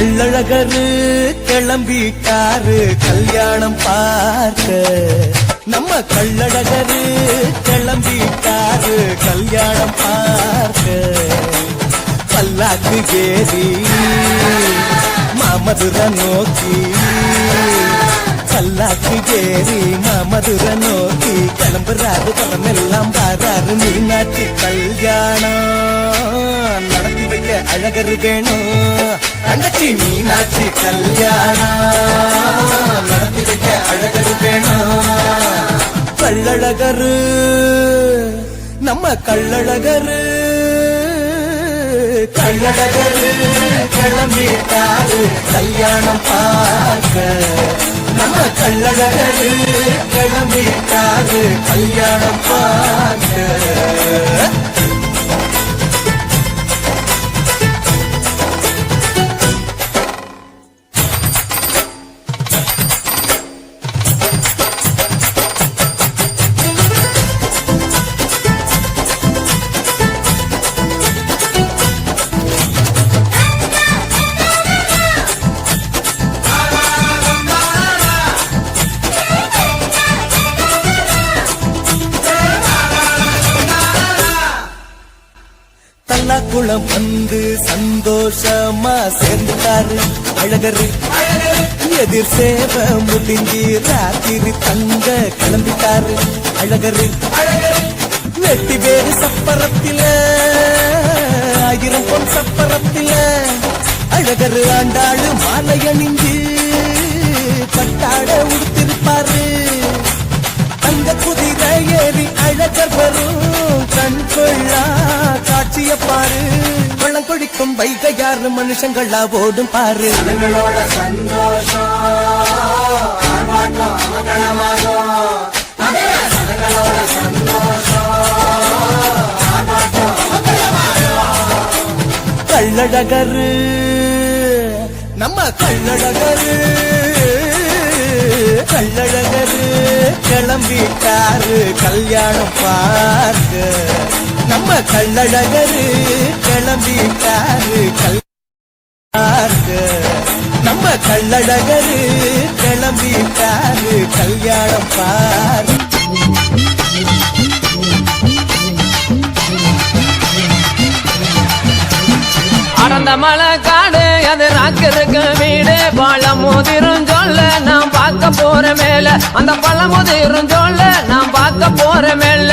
கள்ளழகரு கிளம்பிட்டாரு கல்யாணம் பார்க்க. நம்ம கள்ளழகரு கிளம்பிட்டாரு கல்யாணம் பார்க்க. பல்லாக்கு ஏறி மாமதுரை நோக்கி, பல்லாக்கு ஏறி மாமதுரை நோக்கி கிளம்புறாரு. படமெல்லாம் பாராரு. மீனாட்சி கல்யாணம் நடத்தி வைக்க அழகரு வேணும். தங்கச்சி மீனாட்சி கல்யாணம் நடத்தி வைக்க அழகரு வேணும். கள்ளழகரு நம்ம கள்ளழகரு கள்ளழகரு கிளம்பிட்டாரு கல்யாணம் பார்க்க. நம்ம கள்ளழகரு கிளம்பிட்டாரு கல்யாணம் பார்க்க. குளம் வந்து சந்தோஷமா சேர்ந்துட்டாரு அழகரு. எதிர் சேவ முடிஞ்சி ராத்திரி தங்க கிளம்பிட்டாரு அழகரு. வெட்டி வேறு சப்பரத்தில 1000 பொன் சப்பரத்தில அழகரு ஆண்டாளு மாலை அணிஞ்சு பட்டாட உடுத்திருப்பாரு. தங்க குதிரை ஏறி அழகர் வரும் கண் கொள்ளா காட்சிய பாரு. வெள்ளம் கொடிக்கும் வைகையாறு மனுஷங்களா ஓடும் பாரு. ஜனங்களோட சந்தோஷம் ஜனங்களோட சந்தோஷம். கள்ளழகரு நம்ம கள்ளழகரு கள்ளழகரு கிளம்பிட்டாரு கல்யாணம் பார்க்க. நம்ம கள்ளழகரு கிளம்பிட்டாரு கல்யாணம். நம்ம கள்ளழகரு கிளம்பிட்டாரு கல்யாணம் பார்க்க. அடந்த மலை காடு அது ராக்கருக்கு வீடு. பழமுதிரும் சொல்ல நாம் பார்க்க போற மேல, அந்த பழமுதிரும் சொல்ல நாம் பார்க்க போற மேல.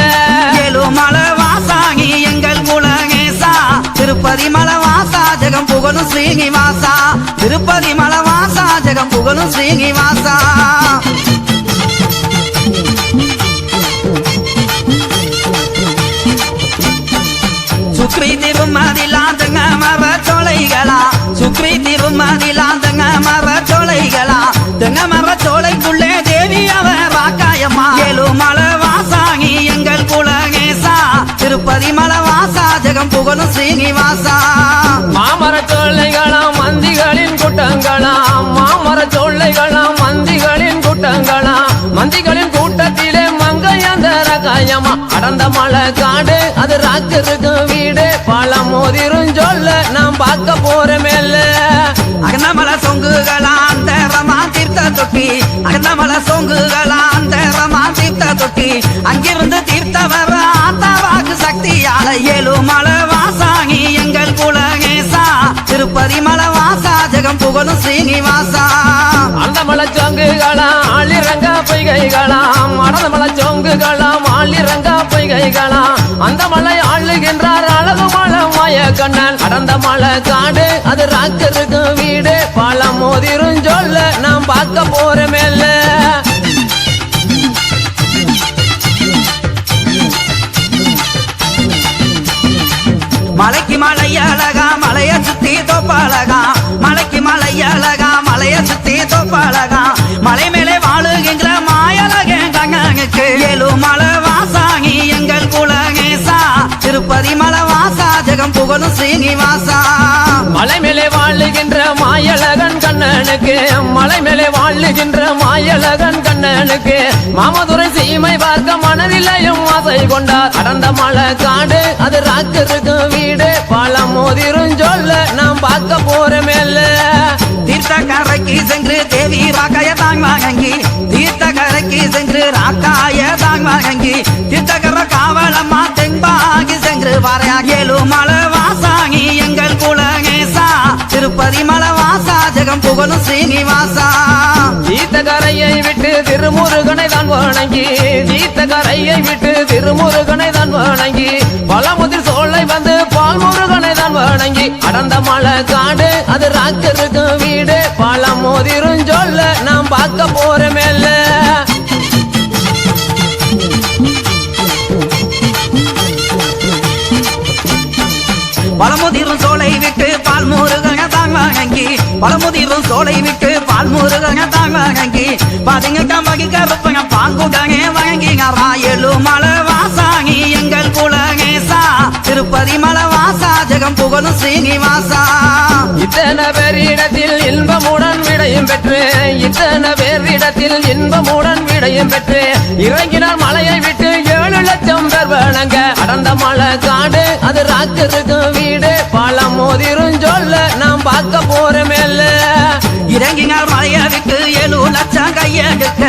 ஏழுமலை வாசாகி எங்கள் குலகேசா, திருப்பதி மலை வாசா ஜெகம் புகழும் ஸ்ரீனிவாசா. திருப்பதி மலை வாசா ஜெகம் புகழும் ஸ்ரீனிவாசா. சுக்ரி திருமதிலாந்தங்க மர சோலைகளா, சுக்ரி திருமதிலாந்தங்க மர சோலைகளா. தெங்க மர சோலைக்குள்ளே தேவி அவ வாக்காயம்மா. ஏழுமலை வாசாகி எங்கள் குலகேசா, திருப்பதி மலை வாசா ஜெகம் புகழும் ஸ்ரீனிவாசா. மாமர சோலைகளாம் மந்திகளின் கூட்டங்களாம், மாமர சோலைகளாம் மந்திகளின் கூட்டங்களாம். மந்திகளின் கூட்டத்திலே மங்கையந்தர காயம்மா. அடந்த மலை காடு அது ராக்கருக்கு வீடு. பழமுதிரும் சொல்ல நாம் பார்க்க போற மேல. அகந்தமலை சொங்குகளா அந்த ரமா தீர்த்த தொட்டி, அகந்தமலை சொங்குகளா அந்த ரமா தீர்த்த தொட்டி. அங்கிருந்து தீர்த்த வர ஆத்தாவாக்கு சக்தியால. ஏழுமலை வாசாகி எங்கள் குலகேசா, திருப்பதி மலை வாசா ஜெகம் புகழும் ஸ்ரீனிவாசா. அந்த மலை சொங்குகளாம் ஆளிரங்க பொய்கைகளாம், அடந்த மலை சொங்குகளாம் ஆளிரங்க பொய்கைகளாம். அந்த மலை ஆளுகின்றார் அழகு மலை மாய கண்ணன். அடந்த மலை காடு அது ராக்கருக்கு வீடு. பழமுதிரும் சொல்ல நாம் பார்க்க போற மேல. மலைக்கு மலை அழகா மலைய சுத்தி தோப்பழகா, மலைக்கு மலை அழகா மலைய சுத்தி தோப்பழகா. மலை மேலே வாழுகின்ற மாயழகே கங்கனுக்கு. ஏழுமலை வாசாகி எங்கள் குலகேசா, திருப்பதி மலை வாசா ஜெகம் புகழும் ஸ்ரீனிவாசா. மலை மேலே வாழுகின்ற மாயழகன் கண்ணனுக்கு, மலை மேலே வாழுகின்ற மாயழகன் கண்ணனுக்கு. மாமதுரை சீமை பார்க்க மனதிலையும் ஆசை கொண்டார். அடந்த மலை காடு அது ராக்கருக்கு வீடு. பழமுதிரும் சொல்ல நாம் பார்க்க போற மேல. சென்று தேவி ராக்காய தாங் வாங்கி தீர்த்தகரைக்கு சென்று ராக்காய தாங் வாங்கி தீர்த்தகர காவலம்மா தென்பாகி சென்று வரையா ஏழுமலை வாசாங்கி எங்கள் குலகேசா திருப்பதி மலை வாசா ஜெகம் புகழும் ஸ்ரீனிவாசா தீர்த்தகரையை விட்டு திருமுருகனை தான் வணங்கி தீர்த்தகரையை விட்டு திருமுருகனை தான் வணங்கி பழமுதிர் சோலை வந்து பால் முருகனை தான் வணங்கி அடர்ந்த மலை காடு அது ராக்கருக்கு வீடு பழமுதிரும் சொல்ல நாம் பார்க்க போற மேல பழமுதிரும் சோலை விட்டு பால் முருகன தாங்க வாங்கி பழமுதிரும் சோலை விட்டு பால் முருகன தாங்க வாங்கி பாதிங்க மகி கருப்பங்க பாங்குடனே வாங்கி ஏழுமலை வாசாங்கி எங்கள் குலகேசா திருப்பதி மலை வாசா ஜெகம் புகழும் ஸ்ரீனிவாசா இத்தனை பேரிடத்தில் இன்பமுடன் விடையும் பெற்று இத்தனை பேரிடத்தில் இன்பமுடன் விடையும் பெற்று இறங்கினார் மலையை விட்டு 7 லட்சம் பேர் வணங்க அடர்ந்த மலை காடு அது ராக்கருக்கு வீடு பழமுதிரும் சொல்ல நாம் பார்க்க போற மேல இறங்கினார் மலையை விட்டு 7 லட்சம் கையெடுக்க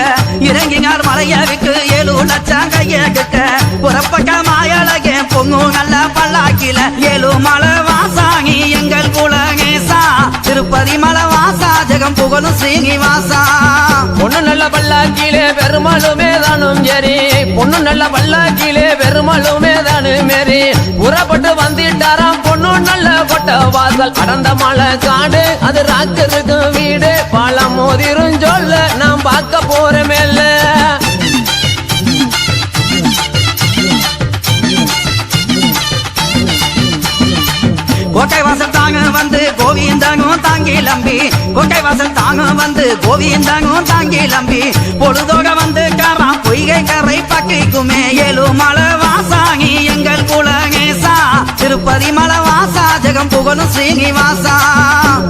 இறங்கினார் மலையை விட்டு 7 லட்சம் கையெடுக்க புறப்பட்ட மாயழகே பொங்கு நல்ல பல்லாக்கில ஏழுமலை வாசாங்கி எங்கள் குலகேசா திருப்பதி மலை வாசா ஜெகம் புகழும் ஸ்ரீனிவாசா பொண்ணு நல்ல பல்லாக்கிலே பெருமாளுமே தானும் ஏறி பொண்ணு நல்ல பல்லாக்கிலே பெருமாளுமே தானும் ஏறி புறப்பட்டு வந்துட்டாராம் பொண்ணு நல்ல கொட்ட வாசல் அடர்ந்த மலை காடு அது ராக்கருக்கு வீடு பழமுதிரும் சொல்ல நாம் பார்க்க போற மேல கோட்டை வாசல் தாங்க வந்து கோவிந்தனும் தாங்கி லம்பி கோட்டை வாசல் தாங்க வந்து கோவிந்தனும் தாங்கி லம்பி பொழுதோக வந்து காராம் பொய்கை கரை பக்கைக்குமே ஏழுமலை வாசாங்கி எங்கள் குலகேசா திருப்பதி மலை வாசா ஜெகம் புகழும் ஸ்ரீனிவாசா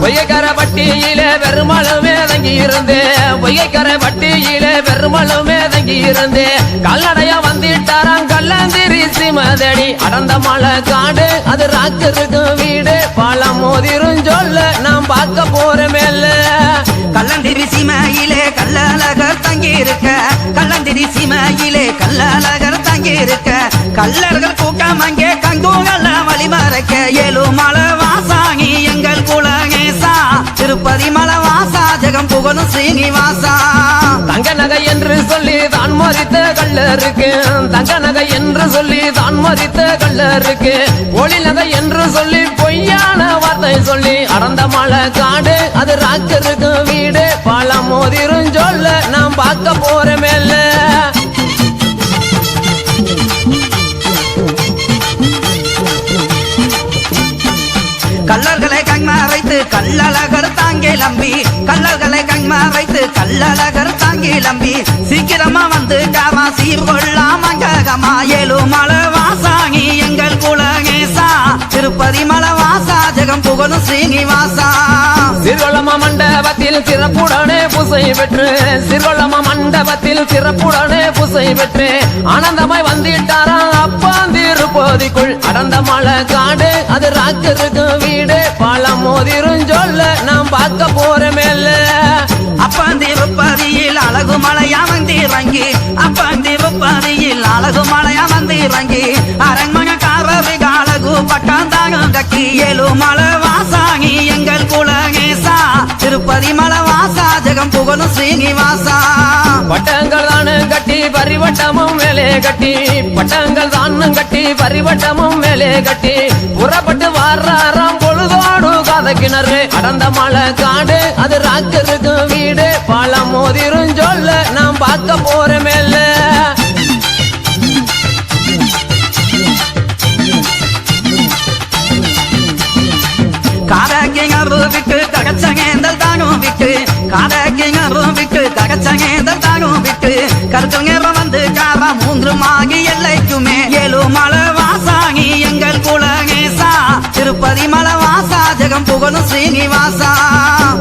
பொய்யக்கரை பட்டியிலே பெருமாளுமே தங்கி இருந்து பொய்யக்கரை பட்டியிலே பெருமாளுமே தங்கி இருந்து கல்லடையா வந்துட்டாராம் கல்லந்திரி சிமதடி அடர்ந்த மலை காடு அது ராக்கருக்கு வீடு பழமுதிரும் சொல்ல நாம் பார்க்க போற மேல கல்லந்திரி சீமையிலே கல்லழகர் தங்கி இருக்க கல்லந்திரி சீமையிலே கல்லழகர் தங்கி இருக்க கல்லர்கள் கூட்டம் அங்கே கங்குகள வழிமறைக்க ஏழுமலை வாசாங்கி எங்கள் குலகேசா திருப்பதி மலை வாசா ஜெகம் புகழும் ஸ்ரீனிவாசா தங்க நகை என்று சொல்லி தான் மறித்த கல்லருக்கு தங்க நகை என்று சொல்லி தான் மறித்த கல்லருக்கு ஒளி நகை என்று சொல்லி பொய்யான வார்த்தை சொல்லி அடர்ந்த மலை காடு அது ராக்கருக்கு வீடு பழமுதிரும் சொல்ல நாம் பார்க்க போற மேல கல்லர்களை கண்மறைத்து கல்லழகர் தாங்கி லம்பி கல்லர்களை கண்மறைத்து கல்லழகர் தாங்கி லம்பி சீக்கிரமா வந்து காவா சீர்கொள்ளாம ககமா ஏழுமலை வாசாங்கி எங்கள் குலகேசா திருப்பதி மலை வாசா ஜெகம் புகழும் ஸ்ரீனிவாசா சிறுவளம மண்டபத்தில் சிறப்புடனே பூசை பெற்று சிறுவளம மண்டபத்தில் சிறப்புடனே பூசை பெற்று ஆனந்தமாய் வந்துட்டாராம் அப்பாந்திருப்பதிக்குள் அடர்ந்த மலை காடு அது ராக்கருக்கு வீடு பழமுதிரும் சொல்ல நாம் பார்க்க போற மேல அப்பந்திருப்பதியில் அழகு மலையா வந்திறங்கி அப்பந்திருப்பதியில் அழகு மலையா வந்திறங்கி அரண்மனைக்காரருக்கு அழகு பட்டாந்தாகம் கட்டி ஏழுமலை வாசாங்கி எங்கள் குலகேசா திருப்பதி மலை வாசா ஜெகம் புகழும் ஸ்ரீனிவாசா பட்டங்கள் தானு கட்டி பரிவட்டமும் மேலே கட்டி பட்டங்கள் தானும் கட்டி பரிவட்டமும் மேலே கட்டி புறப்பட்டு வர்றாராம் பொழுதோடு கதக்கிணறு அடர்ந்த மலை காடு அது ராக்கருக்கு வீடு பழமுதிரும் சொல்ல நாம் பார்க்க போற மேல காதக்கிணறு விட்டு ககச்சங்கேந்தல் தானும் விட்டு காதக்கிணறு விட்டு ககச்சங்கேந்தல் தானும் விட்டு கருத்து நேரம் வந்து காரா 3 மாகி எல்லைக்குமே ஏழுமலை வாசாங்கி எங்கள் குலகேசா திருப்பதி மலை வாசா ஜெகம் புகழும் ஸ்ரீனிவாசா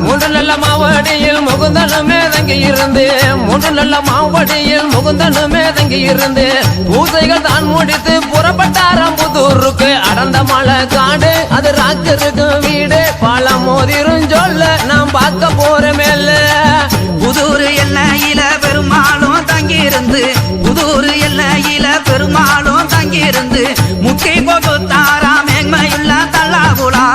3 நல்ல மாவடியில் முகுந்தனுமே தங்கி இருந்து 3 நல்ல மாவடியில் முகுந்தனுமே தங்கி இருந்து பூசைகள் தான் முடித்து புறப்பட்டாராம் புதூருக்கு அடர்ந்த மலை காடு அது ராக்கருக்கு வீடு பழமுதிரும் சொல்ல நாம் பார்க்க போற மேல இருந்து முட்டி கொடுத்தாரா மேன்மையுள்ள தள்ளாகுலா